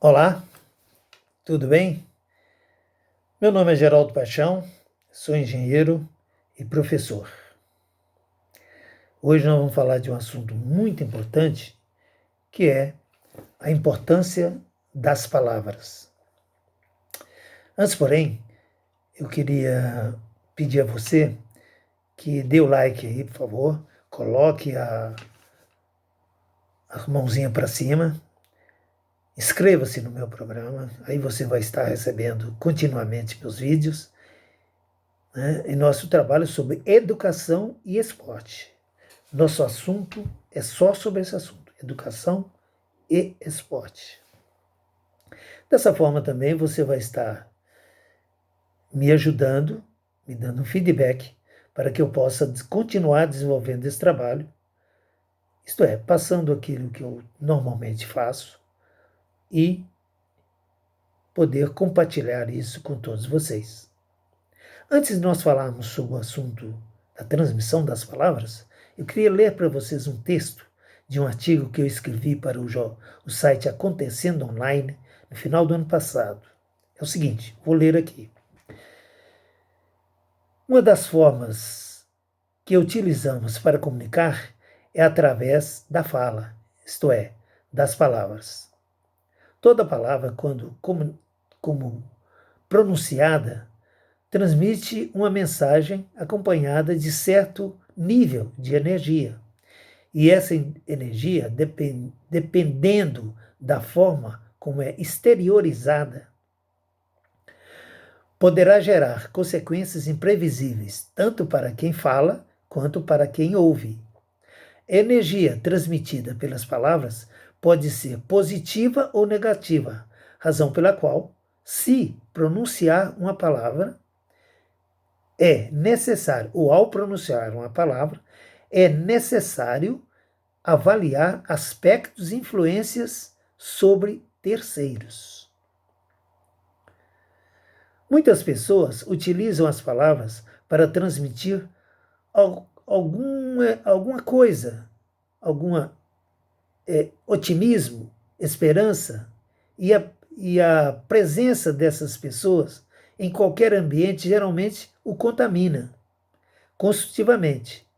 Olá, tudo bem? Meu nome é Geraldo Paixão, sou engenheiro e professor. Hoje nós vamos falar de um assunto muito importante, que é a importância das palavras. Antes, porém, eu queria pedir a você que dê o like aí, por favor, coloque a mãozinha para cima, inscreva-se no meu programa, aí você vai estar recebendo continuamente meus vídeos, né? E nosso trabalho é sobre educação e esporte. Nosso assunto é só sobre esse assunto, educação e esporte. Dessa forma também você vai estar me ajudando, me dando um feedback para que eu possa continuar desenvolvendo esse trabalho, isto é, passando aquilo que eu normalmente faço e poder compartilhar isso com todos vocês. Antes de nós falarmos sobre o assunto da transmissão das palavras, eu queria ler para vocês um texto de um artigo que eu escrevi para o site Acontecendo Online no final do ano passado. É o seguinte, vou ler aqui. Uma das formas que utilizamos para comunicar é através da fala, isto é, das palavras. Toda palavra, quando como pronunciada, transmite uma mensagem acompanhada de certo nível de energia. E essa energia, dependendo da forma como é exteriorizada, poderá gerar consequências imprevisíveis, tanto para quem fala quanto para quem ouve. A energia transmitida pelas palavras pode ser positiva ou negativa, razão pela qual, se pronunciar uma palavra, é necessário, ou ao pronunciar uma palavra, é necessário avaliar aspectos e influências sobre terceiros. Muitas pessoas utilizam as palavras para transmitir alguma coisa, otimismo, esperança, e a presença dessas pessoas em qualquer ambiente geralmente o contamina construtivamente.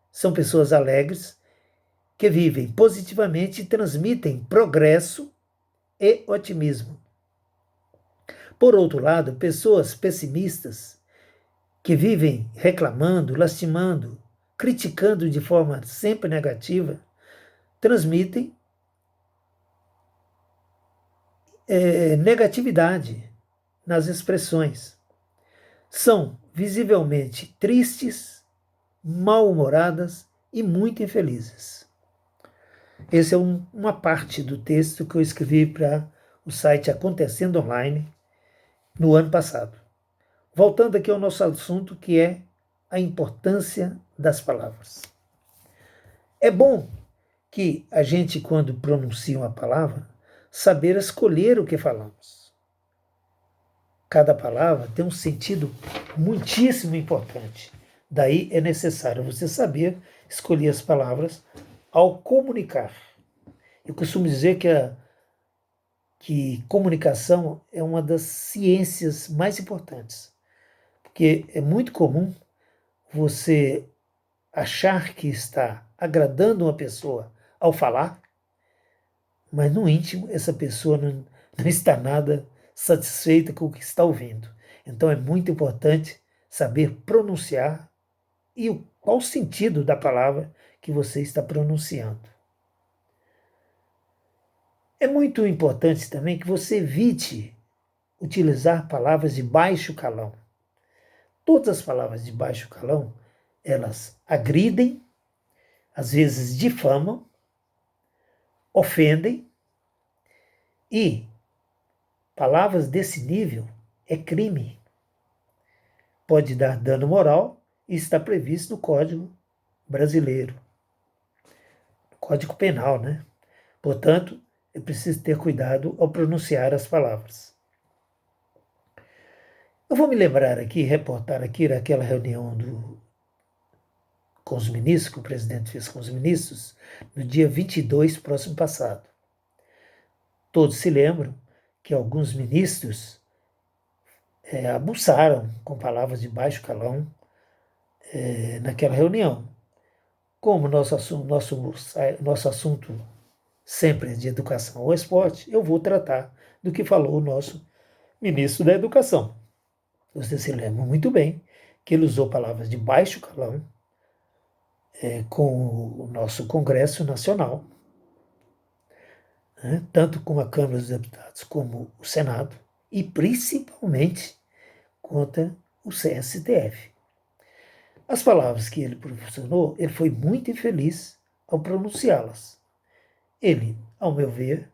São pessoas alegres que vivem positivamente e transmitem progresso e otimismo. Por outro lado, pessoas pessimistas que vivem reclamando, lastimando, criticando de forma sempre negativa, transmitem negatividade nas expressões. São visivelmente tristes, mal-humoradas e muito infelizes. Essa é uma parte do texto que eu escrevi para o site Acontecendo Online no ano passado. Voltando aqui ao nosso assunto, que é a importância das palavras. É bom que a gente, quando pronuncia uma palavra, saber escolher o que falamos. Cada palavra tem um sentido muitíssimo importante. Daí é necessário você saber escolher as palavras ao comunicar. Eu costumo dizer que comunicação é uma das ciências mais importantes, porque é muito comum você achar que está agradando uma pessoa ao falar, mas no íntimo essa pessoa não está nada satisfeita com o que está ouvindo. Então é muito importante saber pronunciar e qual o sentido da palavra que você está pronunciando. É muito importante também que você evite utilizar palavras de baixo calão. Todas as palavras de baixo calão, elas agridem, às vezes difamam, ofendem, e palavras desse nível é crime. Pode dar dano moral e está previsto no Código Brasileiro, Código Penal, né? Portanto, é preciso ter cuidado ao pronunciar as palavras. Eu vou me lembrar aqui, reportar aqui naquela reunião com os ministros, que o presidente fez com os ministros, no dia 22 próximo passado. Todos se lembram que alguns ministros abusaram com palavras de baixo calão naquela reunião. Como nosso assunto sempre é de educação ou esporte, eu vou tratar do que falou o nosso ministro da Educação. Você se lembra muito bem que ele usou palavras de baixo calão com o nosso Congresso Nacional, né, tanto com a Câmara dos Deputados como o Senado, e principalmente contra o CSTF. As palavras que ele proporcionou, ele foi muito infeliz ao pronunciá-las. Ele, ao meu ver,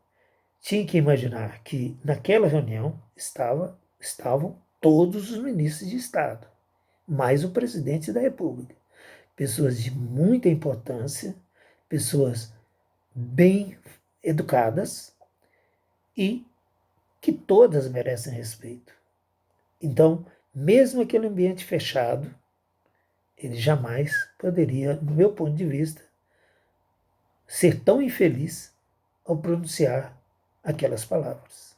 tinha que imaginar que naquela reunião estavam todos os ministros de Estado, mais o presidente da República. Pessoas de muita importância, pessoas bem educadas e que todas merecem respeito. Então, mesmo aquele ambiente fechado, ele jamais poderia, no meu ponto de vista, ser tão infeliz ao pronunciar aquelas palavras.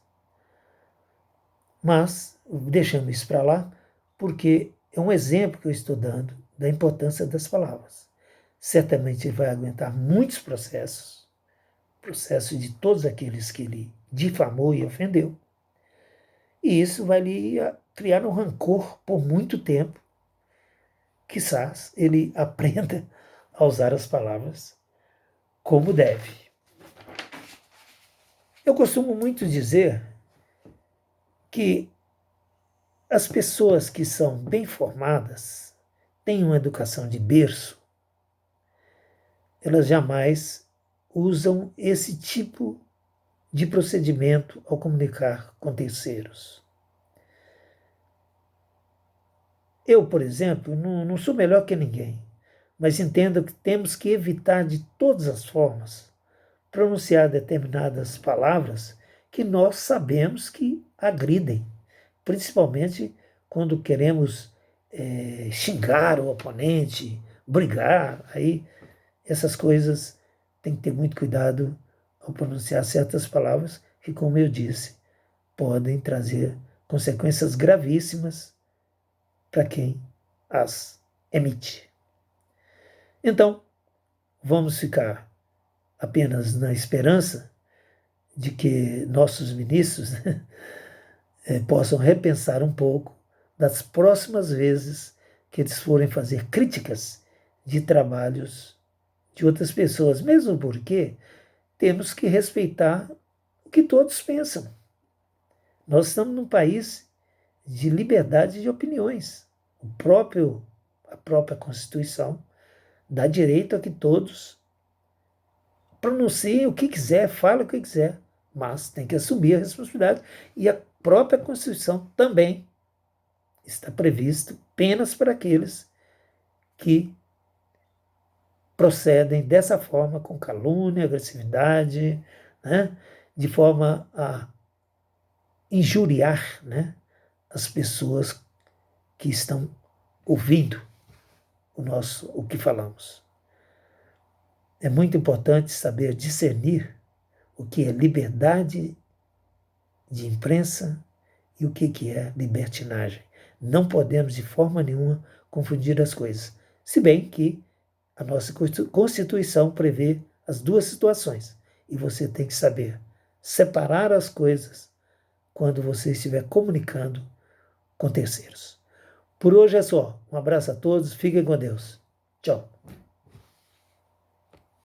Mas, deixando isso para lá, porque é um exemplo que eu estou dando da importância das palavras. Certamente ele vai aguentar muitos processos de todos aqueles que ele difamou e ofendeu, e isso vai lhe criar um rancor por muito tempo. Quizás ele aprenda a usar as palavras como deve. Eu costumo muito dizer que as pessoas que são bem formadas, têm uma educação de berço, elas jamais usam esse tipo de procedimento ao comunicar com terceiros. Eu, por exemplo, não sou melhor que ninguém, mas entendo que temos que evitar de todas as formas pronunciar determinadas palavras que nós sabemos que agridem, principalmente quando queremos xingar o oponente, brigar, aí essas coisas tem que ter muito cuidado ao pronunciar certas palavras que, como eu disse, podem trazer consequências gravíssimas para quem as emite. Então, vamos ficar apenas na esperança de que nossos ministros possam repensar um pouco das próximas vezes que eles forem fazer críticas de trabalhos de outras pessoas, mesmo porque temos que respeitar o que todos pensam. Nós estamos num país de liberdade de opiniões. A própria Constituição dá direito a que todos pronunciem o que quiser, falem o que quiser, mas tem que assumir a responsabilidade. E a própria Constituição também está previsto penas para aqueles que procedem dessa forma, com calúnia, agressividade, né, de forma a injuriar, né, as pessoas que estão ouvindo o que falamos. É muito importante saber discernir o que é liberdade de imprensa e o que é libertinagem. Não podemos de forma nenhuma confundir as coisas, se bem que a nossa Constituição prevê as duas situações e você tem que saber separar as coisas quando você estiver comunicando com terceiros. Por hoje é só. Um abraço a todos, fiquem com Deus. Tchau.